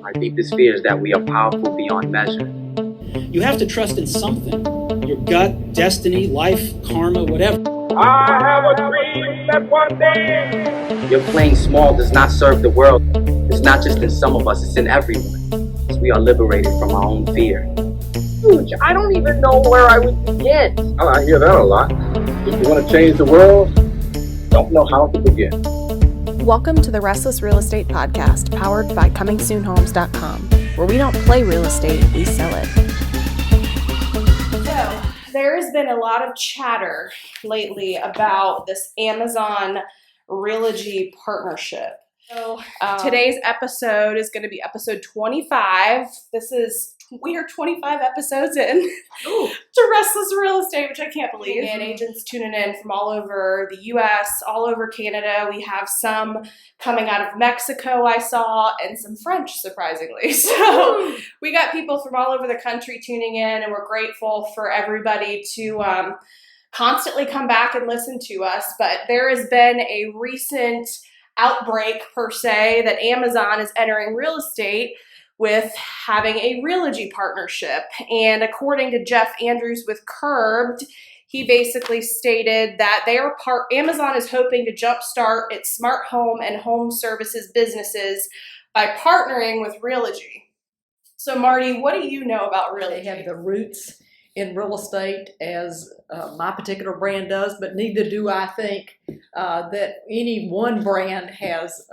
Our deepest fear is that we are powerful beyond measure. You have to trust in something. Your gut, destiny, life, karma, whatever. I have a dream that one day. Your playing small does not serve the world. It's not just in some of us, it's in everyone. Because we are liberated from our own fear. Huge. I don't even know where I would begin. Oh, I hear that a lot. If you want to change the world, don't know how to begin. Welcome to the Restless Real Estate Podcast, powered by ComingSoonHomes.com, where we don't play real estate, we sell it. So, there has been a lot of chatter lately about this Amazon Realogy partnership. So, today's episode is going to be episode 25. We are 25 episodes in to Restless Real Estate, which I can't believe. And agents tuning in from all over the U.S., all over Canada. We have some coming out of Mexico, I saw, and some French, surprisingly. So we got people from all over the country tuning in, and we're grateful for everybody to constantly come back and listen to us. But there has been a recent outbreak, per se, that Amazon is entering real estate with having a Realogy partnership. And according to Jeff Andrews with Curbed, he basically stated that Amazon is hoping to jumpstart its smart home and home services businesses by partnering with Realogy. So Marty, what do you know about Realogy? They have the roots in real estate as my particular brand does, but neither do I think that any one brand has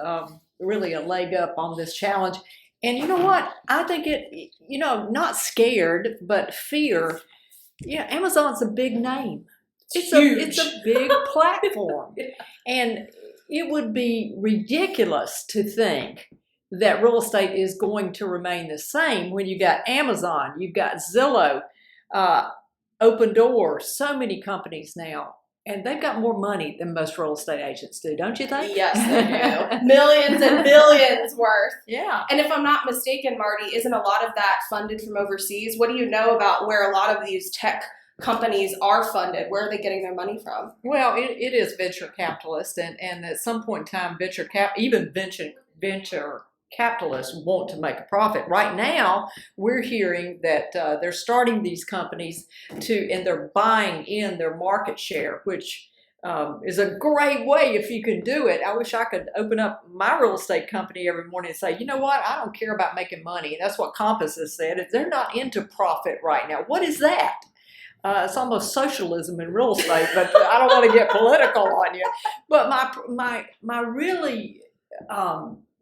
really a leg up on this challenge. And you know what? I think not scared, but fear. Yeah, Amazon's a big name. It's a big platform. And it would be ridiculous to think that real estate is going to remain the same when you got Amazon, you've got Zillow, Open Door, so many companies now. And they've got more money than most real estate agents do, don't you think? Yes, they do. Millions and billions worth. Yeah. And if I'm not mistaken, Marty, isn't a lot of that funded from overseas? What do you know about where a lot of these tech companies are funded? Where are they getting their money from? Well, it is venture capitalists, and at some point in time, venture capitalists want to make a profit. Right now, we're hearing that they're starting these companies and they're buying in their market share, which is a great way if you can do it. I wish I could open up my real estate company every morning and say, you know what, I don't care about making money. That's what Compass has said. They're not into profit right now. What is that? It's almost socialism in real estate, but I don't want to get political on you. But my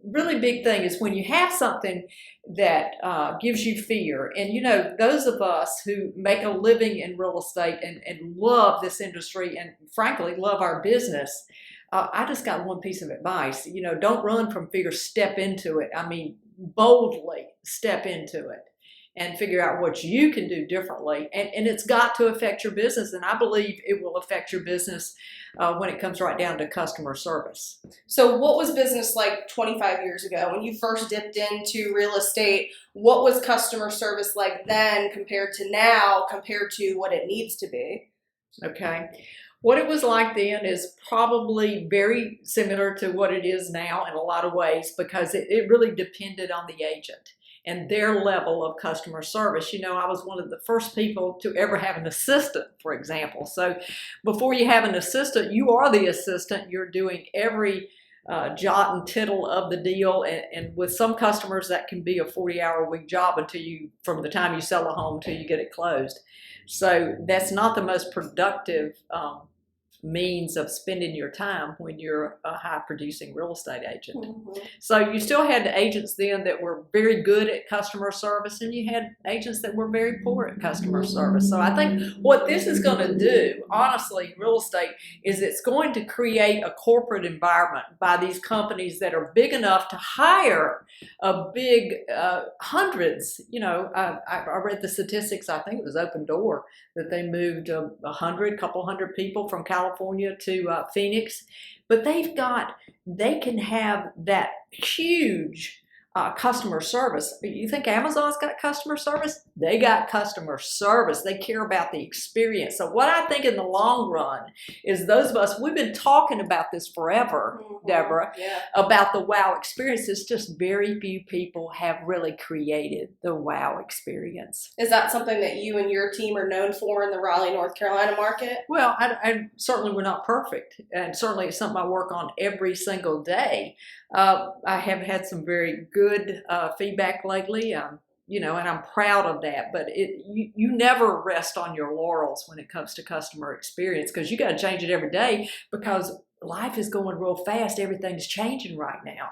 really big thing is when you have something that gives you fear. And, those of us who make a living in real estate and love this industry and, frankly, love our business, I just got one piece of advice. Don't run from fear. Step into it. I mean, boldly step into it and figure out what you can do differently. And it's got to affect your business. And I believe it will affect your business when it comes right down to customer service. So what was business like 25 years ago? When you first dipped into real estate, what was customer service like then compared to now, compared to what it needs to be? Okay. What it was like then is probably very similar to what it is now in a lot of ways, because it really depended on the agent and their level of customer service. I was one of the first people to ever have an assistant, for example. So before you have an assistant, you are the assistant. You're doing every jot and tittle of the deal. And with some customers, that can be a 40-hour-a-week job from the time you sell a home till you get it closed. So that's not the most productive means of spending your time when you're a high-producing real estate agent. Mm-hmm. So you still had agents then that were very good at customer service, and you had agents that were very poor at customer service. So I think what this is going to do, honestly, in real estate, is it's going to create a corporate environment by these companies that are big enough to hire a big hundreds. I read the statistics. I think it was Open Door that they moved a couple hundred people from California to Phoenix, but they can have that huge customer service. You think Amazon's got customer service? They got customer service. They care about the experience. So what I think in the long run is those of us, we've been talking about this forever, Deborah, about the wow experience. It's just very few people have really created the wow experience. Is that something that you and your team are known for in the Raleigh, North Carolina market? Well, I certainly we're not perfect, and certainly it's something I work on every single day. I have had some very good feedback lately, and I'm proud of that. But you never rest on your laurels when it comes to customer experience, because you got to change it every day, because life is going real fast. Everything's changing right now.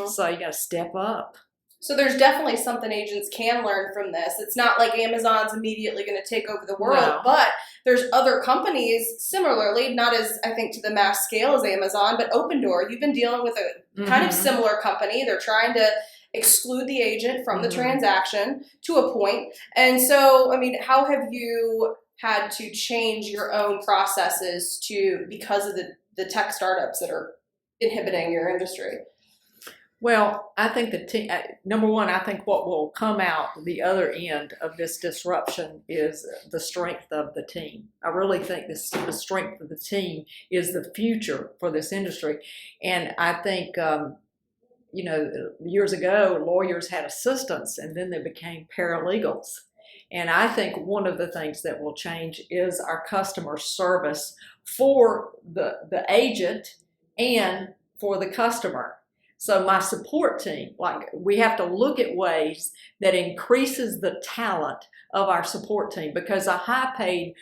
So you got to step up. So there's definitely something agents can learn from this. It's not like Amazon's immediately going to take over the world, but there's other companies similarly, not as I think to the mass scale as Amazon, but Opendoor. You've been dealing with a kind of similar company. They're trying to exclude the agent from the transaction to a point. And so, I mean, how have you had to change your own processes because of the tech startups that are inhibiting your industry? Well, I think number one, I think what will come out the other end of this disruption is the strength of the team. I really think the strength of the team is the future for this industry. And I think, years ago, lawyers had assistants, and then they became paralegals. And I think one of the things that will change is our customer service for the agent and for the customer. So my support team, we have to look at ways that increases the talent of our support team, because a high-paid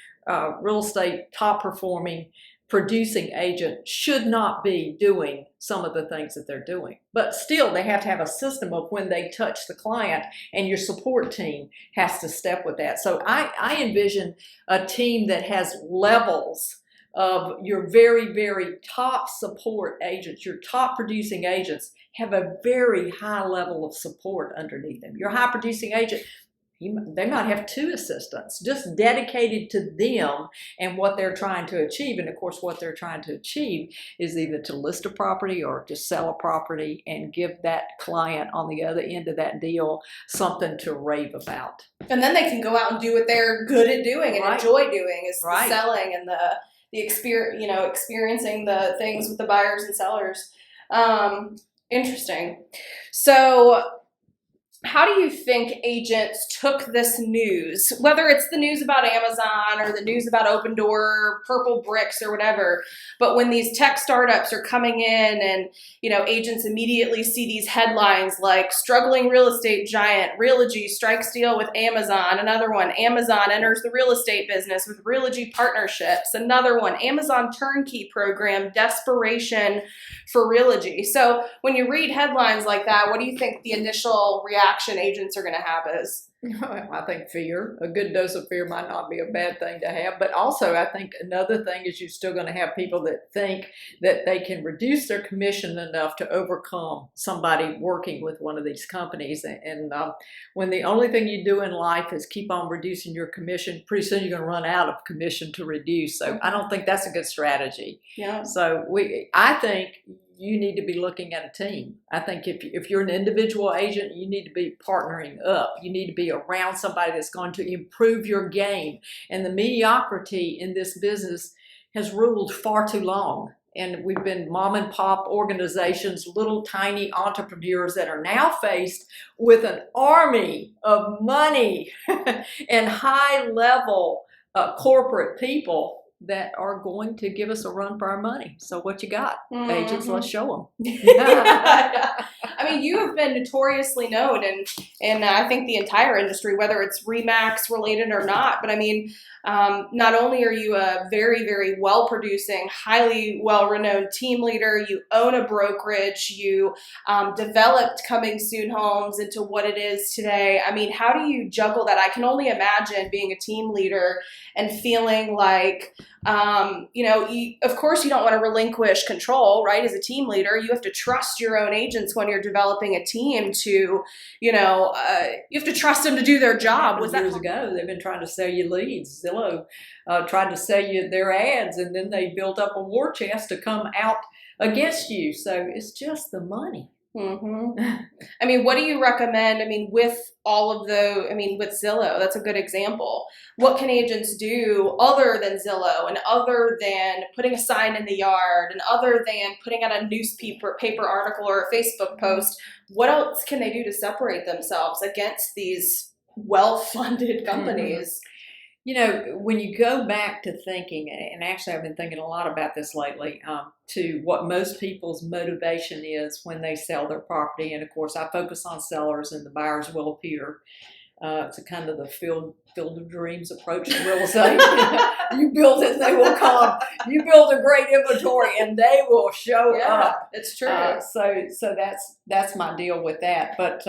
real estate, top-performing, producing agent should not be doing some of the things that they're doing. But still, they have to have a system of when they touch the client, and your support team has to step with that. So I envision a team that has levels of your very, very top support agents, your top producing agents have a very high level of support underneath them. Your high producing agent, they might have 2 assistants just dedicated to them and what they're trying to achieve. And of course, what they're trying to achieve is either to list a property or to sell a property and give that client on the other end of that deal something to rave about. And then they can go out and do what they're good at doing and enjoy doing, is the selling and the experience, experiencing the things with the buyers and sellers. Interesting. So how do you think agents took this news, whether it's the news about Amazon or the news about Opendoor, Purple Bricks or whatever, but when these tech startups are coming in and, agents immediately see these headlines like struggling real estate giant, Realogy strikes deal with Amazon, another one, Amazon enters the real estate business with Realogy partnerships, another one, Amazon turnkey program, desperation for Realogy. So when you read headlines like that, what do you think the initial reaction agents are going to have is? I think fear. A good dose of fear might not be a bad thing to have. But also, I think another thing is you're still going to have people that think that they can reduce their commission enough to overcome somebody working with one of these companies. And when the only thing you do in life is keep on reducing your commission, pretty soon you're going to run out of commission to reduce. So I don't think that's a good strategy. Yeah. So I think you need to be looking at a team. I think if you're an individual agent, you need to be partnering up. You need to be around somebody that's going to improve your game. And the mediocrity in this business has ruled far too long. And we've been mom and pop organizations, little tiny entrepreneurs that are now faced with an army of money and high level corporate people that are going to give us a run for our money. So what you got, agents? Let's show them. I mean, you have been notoriously known in I think the entire industry, whether it's RE/MAX related or not. But I mean, not only are you a very, very well-producing, highly well-renowned team leader, you own a brokerage, you developed Coming Soon Homes into what it is today. I mean, how do you juggle that? I can only imagine being a team leader and feeling like, of course you don't want to relinquish control, right? As a team leader, you have to trust your own agents when you're developing a team to, you have to trust them to do their job. Was that years ago? They've been trying to sell you leads. Zillow tried to sell you their ads, and then they built up a war chest to come out against you. So it's just the money. I mean, what do you recommend? I mean, with all of with Zillow, that's a good example. What can agents do other than Zillow and other than putting a sign in the yard and other than putting out a newspaper article or a Facebook post? What else can they do to separate themselves against these well-funded companies? You know, when you go back to thinking, and actually I've been thinking a lot about this lately, to what most people's motivation is when they sell their property. And of course, I focus on sellers, and the buyers will appear. It's a kind of the field of dreams approach to real estate. You build it, they will come. You build a great inventory, and they will show up. It's true. So that's my deal with that. But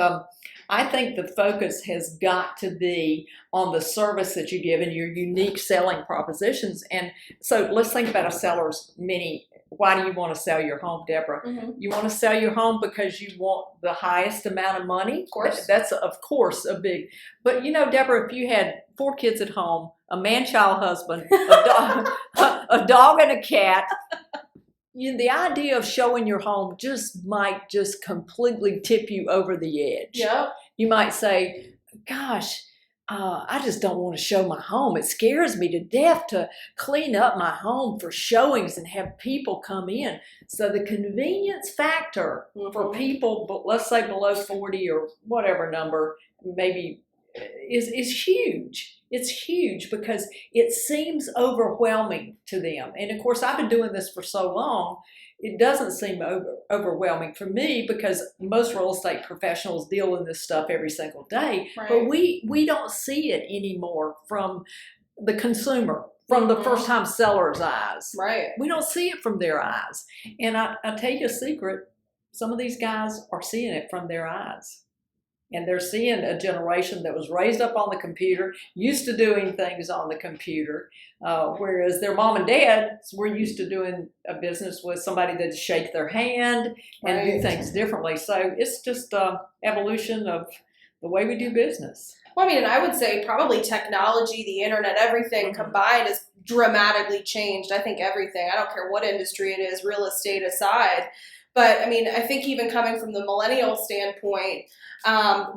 I think the focus has got to be on the service that you give and your unique selling propositions. And so let's think about a seller's mini. Why do you want to sell your home, Deborah? You want to sell your home because you want the highest amount of money? Of course. That's, of course, a big. But, you know, Deborah, if you had 4 kids at home, a man-child husband, a dog and a cat, the idea of showing your home might completely tip you over the edge. Yeah. You might say, gosh, I just don't want to show my home. It scares me to death to clean up my home for showings and have people come in. So the convenience factor for people, let's say below 40 or whatever number, maybe is huge. It's huge because it seems overwhelming to them. And of course, I've been doing this for so long, it doesn't seem overwhelming for me because most real estate professionals deal in this stuff every single day. Right. But we don't see it anymore from the consumer, from the first-time seller's eyes. Right. We don't see it from their eyes. And I'll tell you a secret, some of these guys are seeing it from their eyes. And they're seeing a generation that was raised up on the computer, used to doing things on the computer, whereas their mom and dad were used to doing a business with somebody that'd shake their hand and do things differently. So it's just evolution of the way we do business. Well, I mean, and I would say probably technology, the internet, everything combined has dramatically changed. I think everything. I don't care what industry it is, real estate aside. But I mean, I think even coming from the millennial standpoint,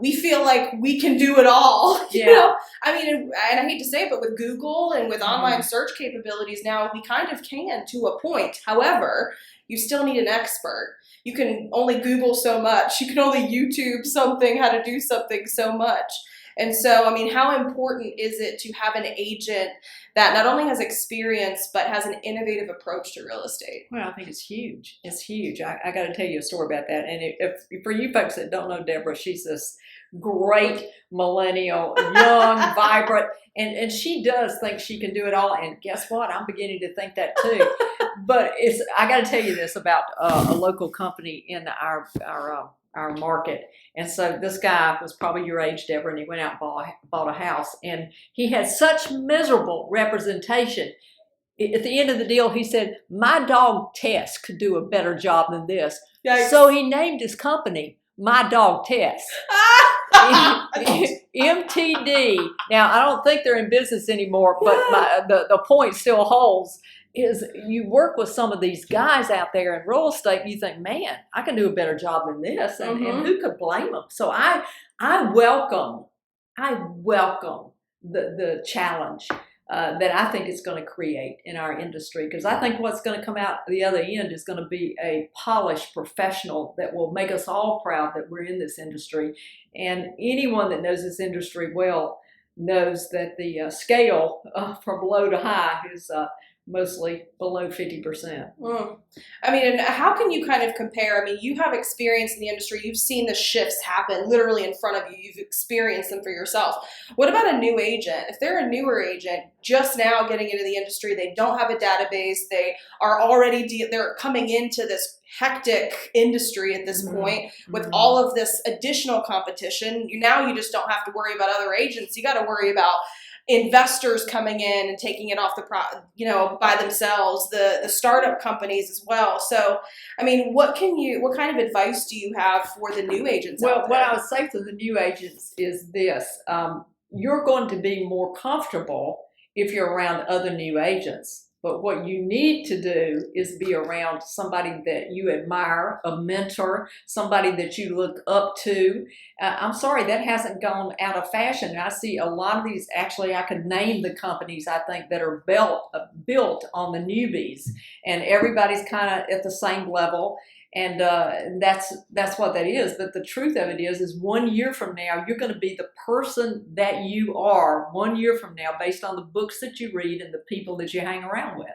we feel like we can do it all. You know? I mean, and I hate to say it, but with Google and with online search capabilities now, we kind of can to a point. However, you still need an expert. You can only Google so much. You can only YouTube something, how to do something so much. And so, I mean, how important is it to have an agent that not only has experience, but has an innovative approach to real estate? Well, I think it's huge. It's huge. I got to tell you a story about that. And if for you folks that don't know Deborah, she's this great millennial, young, vibrant, and she does think she can do it all. And guess what? I'm beginning to think that too. But I got to tell you this about a local company in our market. And so this guy was probably your age, Deborah, and he went out and bought a house. And he had such miserable representation. At the end of the deal, he said, my dog Tess could do a better job than this. Yikes. So he named his company My Dog Tess. MTD. Now, I don't think they're in business anymore, but the point still holds. Is you work with some of these guys out there in real estate, and you think, man, I can do a better job than this, and who could blame them? So I welcome the challenge that I think it's going to create in our industry, because I think what's going to come out the other end is going to be a polished professional that will make us all proud that we're in this industry. And anyone that knows this industry well knows that the scale from low to high is mostly below 50%. I mean, and how can you kind of compare? I mean, you have experience in the industry. You've seen the shifts happen literally in front of you. You've experienced them for yourself. What about a new agent? If they're a newer agent, just now getting into the industry, they don't have a database, they are already, they're coming into this hectic industry at this point with all of this additional competition. Now you just don't have to worry about other agents. You got to worry about investors coming in and taking it off by themselves, the startup companies as well. So, I mean, what kind of advice do you have for the new agents out there? Well, what I would say to the new agents is this. You're going to be more comfortable if you're around other new agents. But what you need to do is be around somebody that you admire, a mentor, somebody that you look up to. I'm sorry, that hasn't gone out of fashion. I see a lot of these, actually I could name the companies I think that are built on the newbies, and everybody's kind of at the same level. And that's what that is. But the truth of it is 1 year from now, you're going to be the person that you are 1 year from now based on the books that you read and the people that you hang around with.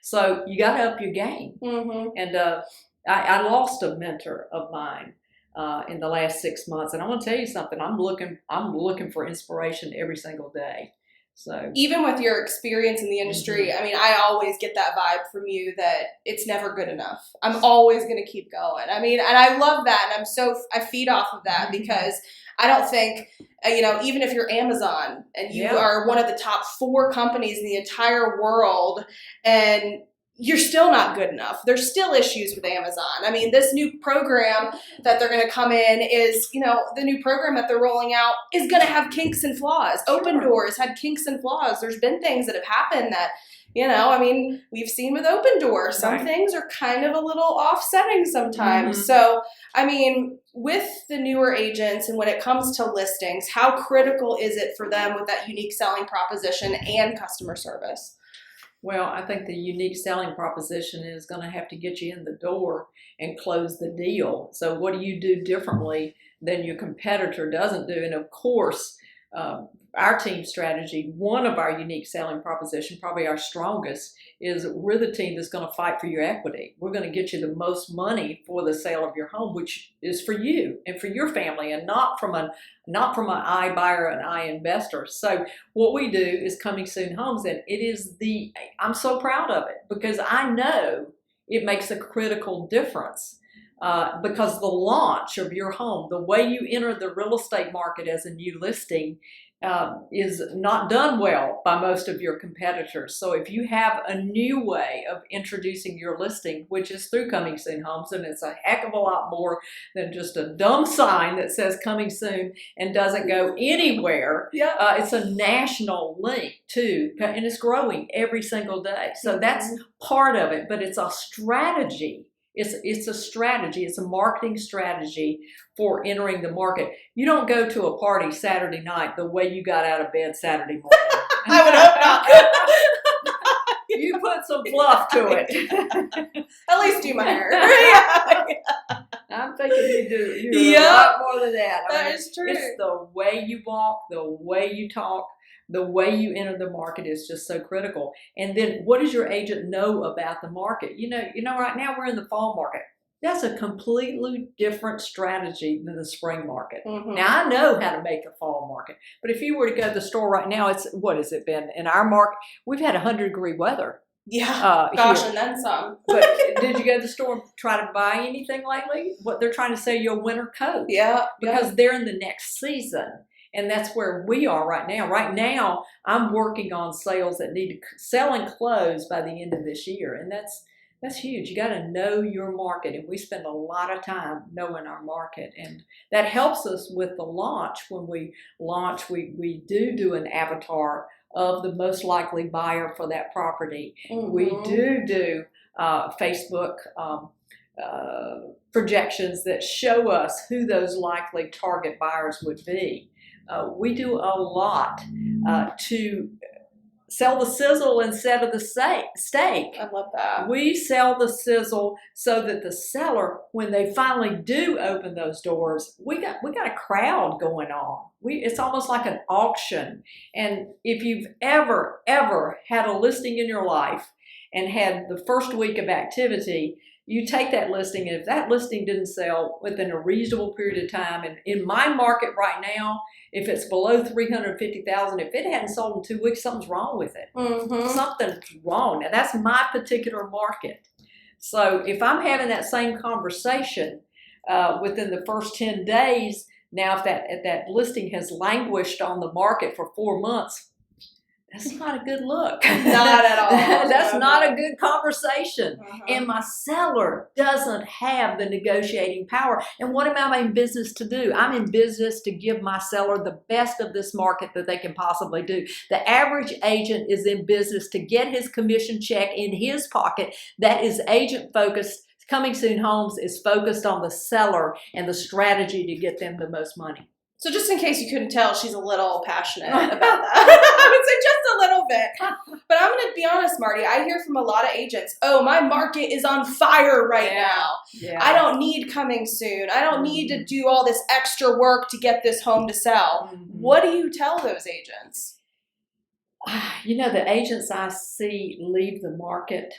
So you got to up your game. Mm-hmm. And I lost a mentor of mine in the last 6 months. And I want to tell you something. I'm looking for inspiration every single day. So even with your experience in the industry, I mean, I always get that vibe from you that it's never good enough. I'm always going to keep going. I mean, and I love that. And I feed off of that because I don't think, even if you're Amazon and you are one of the top 4 companies in the entire world and you're still not good enough. There's still issues with Amazon. I mean, this new program that they're going to come in is, the new program that they're rolling out is going to have kinks and flaws. Sure. Open Doors had kinks and flaws. There's been things that have happened that, we've seen with Open Doors. Some things are kind of a little offsetting sometimes. Mm-hmm. So, with the newer agents and when it comes to listings, how critical is it for them with that unique selling proposition and customer service? Well, I think the unique selling proposition is going to have to get you in the door and close the deal. So what do you do differently than your competitor doesn't do? And of course, our team strategy, one of our unique selling proposition, probably our strongest, is we're the team that's going to fight for your equity. We're going to get you the most money for the sale of your home, which is for you and for your family, and not from an iBuyer and iInvestor. So what we do is Coming Soon Homes, and I'm so proud of it because I know it makes a critical difference. Because the launch of your home, the way you enter the real estate market as a new listing, is not done well by most of your competitors. So if you have a new way of introducing your listing, which is through Coming Soon Homes, and it's a heck of a lot more than just a dumb sign that says Coming Soon and doesn't go anywhere. Yeah. It's a national link too, and it's growing every single day. So that's part of it, but it's a strategy. It's a strategy. It's a marketing strategy for entering the market. You don't go to a party Saturday night the way you got out of bed Saturday morning. I would hope not. You put some fluff to it. At least do my hair. I'm thinking you do a lot more than that. That is true. It's the way you walk, the way you talk, the way you enter the market is just so critical. And then what does your agent know about the market? Right now we're in the fall market. That's a completely different strategy than the spring market. Mm-hmm. Now I know how to make the fall market, but if you were to go to the store right now, what has it been? In our market, we've had 100-degree weather. Yeah, gosh, here. And then some. But did you go to the store and try to buy anything lately? What they're trying to sell you a winter coat. Yeah. Because they're in the next season. And that's where we are right now. Right now, I'm working on sales that need to sell and close by the end of this year. And that's huge. You got to know your market. And we spend a lot of time knowing our market. And that helps us with the launch. When we launch, we do an avatar of the most likely buyer for that property. Mm-hmm. We do Facebook projections that show us who those likely target buyers would be. We do a lot to sell the sizzle instead of the steak. I love that. We sell the sizzle so that the seller, when they finally do open those doors, we got a crowd going on. It's almost like an auction. And if you've ever had a listing in your life and had the first week of activity, you take that listing, and if that listing didn't sell within a reasonable period of time, and in my market right now, if it's below $350,000, if it hadn't sold in 2 weeks, something's wrong with it. Mm-hmm. Something's wrong. Now that's my particular market. So if I'm having that same conversation within the first 10 days, now if that listing has languished on the market for 4 months, That's not a good look. Not at all. That's No, not no. a good conversation. And my seller doesn't have the negotiating power. And what am I in business to do? I'm in business to give my seller the best of this market that they can possibly do. The average agent is in business to get his commission check in his pocket. That is agent focused. Coming Soon Homes is focused on the seller and the strategy to get them the most money. So just in case you couldn't tell, she's a little passionate about that. I would say just a little bit. But I'm going to be honest, Marty, I hear from a lot of agents, oh, my market is on fire right now. Yeah. I don't need Coming Soon. I don't need to do all this extra work to get this home to sell. What do you tell those agents? You know, the agents I see leave the market,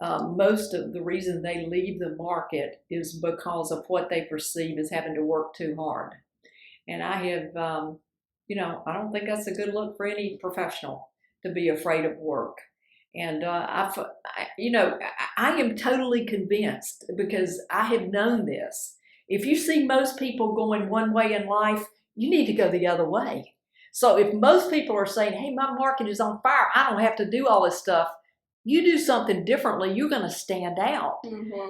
most of the reason they leave the market is because of what they perceive as having to work too hard. And I have, I don't think that's a good look for any professional to be afraid of work. And I am totally convinced because I have known this. If you see most people going one way in life, you need to go the other way. So if most people are saying, hey, my market is on fire, I don't have to do all this stuff. You do something differently, you're going to stand out.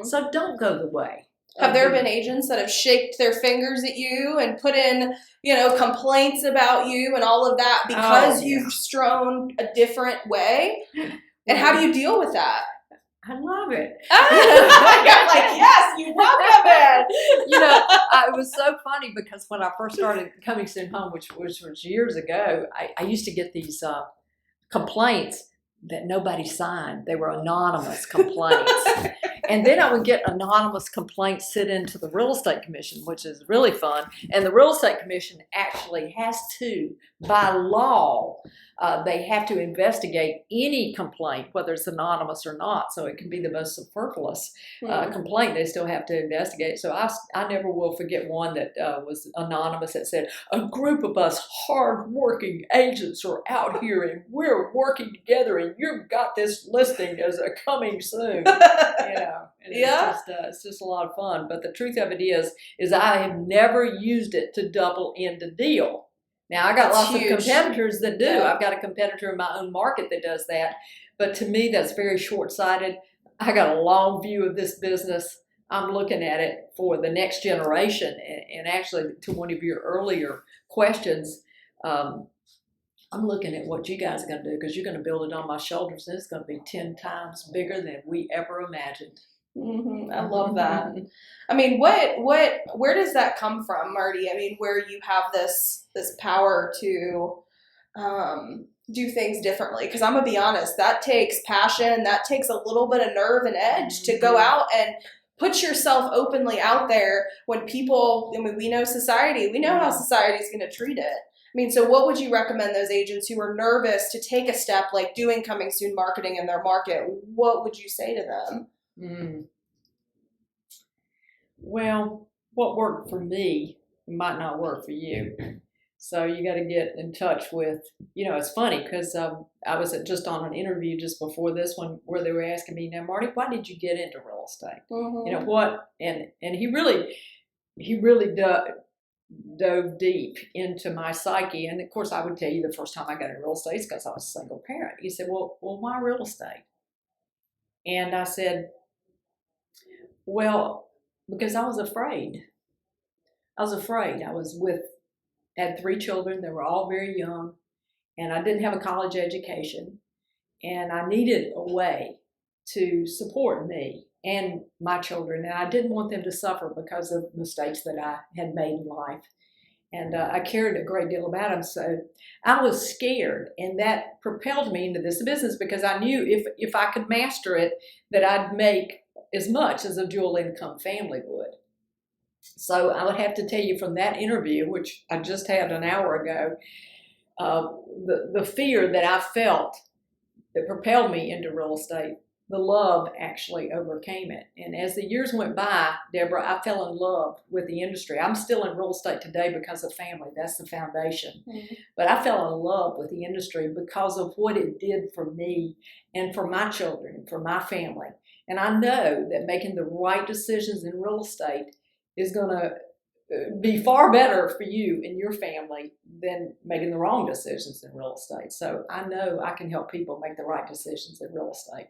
So don't go the way. Have there been agents that have shaked their fingers at you and put in, complaints about you and all of that because you've strewn a different way? And how do you deal with that? I love it. I'm like, yes, you welcome it. It was so funny because when I first started Coming Soon Home, which was years ago, I used to get these complaints that nobody signed. They were anonymous complaints. And then I would get anonymous complaints sent into the Real Estate Commission, which is really fun. And the Real Estate Commission actually has to, by law, they have to investigate any complaint, whether it's anonymous or not. So it can be the most superfluous complaint. They still have to investigate. So I never will forget one that was anonymous that said, a group of us hard-working agents are out here and we're working together and you've got this listing as a coming soon. And it's just a lot of fun. But the truth of it is I have never used it to double end a deal. Now, I got lots of competitors that do. Yeah. I've got a competitor in my own market that does that. But to me, that's very short-sighted. I got a long view of this business. I'm looking at it for the next generation. And actually, to one of your earlier questions, I'm looking at what you guys are going to do because you're going to build it on my shoulders. And it's going to be 10 times bigger than we ever imagined. I love that. I mean, where does that come from, Marty? I mean, where you have this power to do things differently? Because I'm gonna be honest, that takes passion. That takes a little bit of nerve and edge to go out and put yourself openly out there when people. I mean, we know society. We know how society is going to treat it. I mean, so what would you recommend those agents who are nervous to take a step like doing Coming Soon marketing in their market? What would you say to them? Well, what worked for me might not work for you. So you got to get in touch with, it's funny because I was just on an interview just before this one where they were asking me, now, Marty, why did you get into real estate? And he really dove deep into my psyche. And of course, I would tell you the first time I got into real estate is because I was a single parent. He said, well, why real estate? And I said, well, because I was afraid. I had 3 children. They were all very young, and I didn't have a college education, and I needed a way to support me and my children, and I didn't want them to suffer because of mistakes that I had made in life. And I cared a great deal about them, so I was scared, and that propelled me into this business because I knew if I could master it, that I'd make as much as a dual income family would. So I would have to tell you from that interview, which I just had an hour ago, the fear that I felt that propelled me into real estate, the love actually overcame it. And as the years went by, Deborah, I fell in love with the industry. I'm still in real estate today because of family. That's the foundation. But I fell in love with the industry because of what it did for me and for my children and for my family. And I know that making the right decisions in real estate is going to be far better for you and your family than making the wrong decisions in real estate. So I know I can help people make the right decisions in real estate,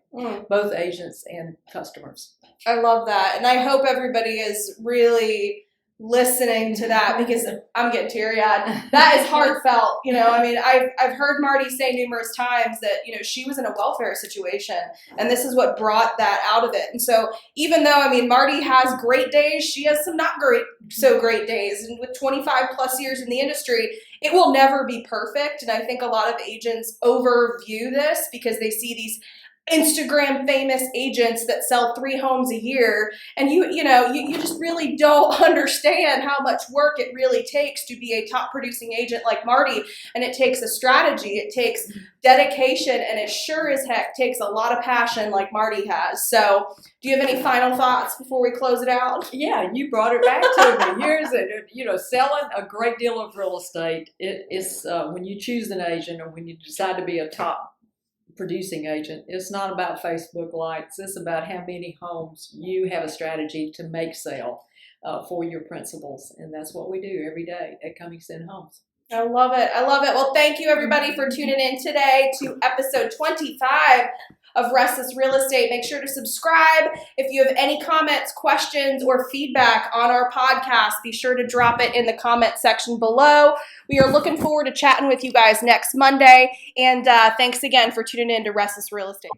both agents and customers. I love that. And I hope everybody is really listening to that, because I'm getting teary-eyed. That is heartfelt. You know, I mean, I've heard Marty say numerous times that, you know, she was in a welfare situation, and this is what brought that out of it. And so even though, I mean, Marty has great days, she has some not so great days. And with 25 plus years in the industry, it will never be perfect. And I think a lot of agents overview this because they see these Instagram famous agents that sell 3 homes a year, and you just really don't understand how much work it really takes to be a top producing agent like Marty. And it takes a strategy, it takes dedication, and it sure as heck takes a lot of passion like Marty has. So do you have any final thoughts before we close it out? Yeah, you brought it back to me. Here's it. You know, selling a great deal of real estate, it is when you choose an agent, or when you decide to be a top producing agent, it's not about Facebook likes. It's about how many homes you have a strategy to make sell for your principals. And that's what we do every day at Cummings Sun Homes. I love it. I love it. Well, thank you everybody for tuning in today to episode 25 of Restless Real Estate. Make sure to subscribe. If you have any comments, questions, or feedback on our podcast, be sure to drop it in the comment section below. We are looking forward to chatting with you guys next Monday. And thanks again for tuning in to Restless Real Estate.